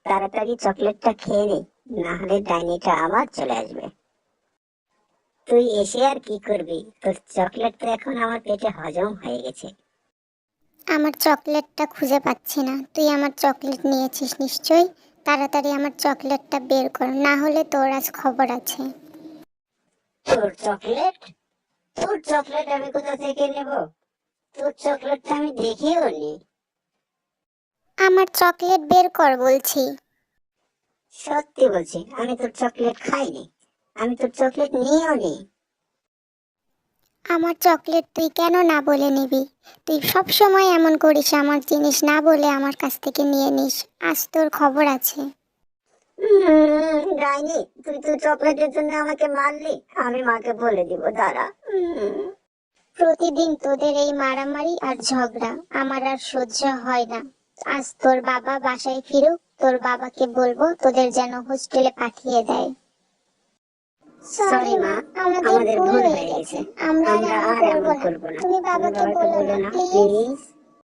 তাড়াতাড়ি চকলেটটা খেয়ে নে, না হলে ডাইনিটা আবার চলে আসবে। তুই এসে আর কি করবি, তোর চকলেট তো এখন আমার পেটে হজম হয়ে গেছে। আমার চকলেটটা খুঁজে পাচ্ছি না। তুই আমার চকলেট নিয়েছিস নিশ্চয়ই। তাড়াতাড়ি আমার চকলেটটা বের কর, না হলে তোর আজ খবর আছে। তোর চকলেট? তোর চকলেট আমি কোথা থেকে নেব? তোর চকলেটটা আমি দেখিও নি। আমার চকলেট বের কর বলছি। সত্যি বলছি, আমি তোর চকলেট খাইনি, আমি তোর চকলেট নিয়েও নি। আমার চকলেট তুই কেন না বলে নিবি? তুই সব সময় এমন করিস, আমার জিনিস না বলে আমার কাছ থেকে নিয়ে নিস। আজ তোর খবর আছে। ডাইনি, তুই তো চকলেটের জন্য আমাকে মারলি। আমি মাকে বলে দিব, দাঁড়া। প্রতিদিন তোদের এই মারামারি আর ঝগড়া আমার আর সহ্য হয় না। আজ তোর বাবা বাসায় ফিরুক, তোর বাবাকে বলবো তোদের যেন হোস্টেলে পাঠিয়ে দেয়। সরি সরি মা, মা, আমাদের আমাদের ভুল ভুল হয়ে হয়ে গেছে। গেছে। আমরা আর আমরা এমন আর করব এমন না। করব না। তুমি তুমি বাবাকে বাবাকে বলো বলো না না, প্লিজ। প্লিজ।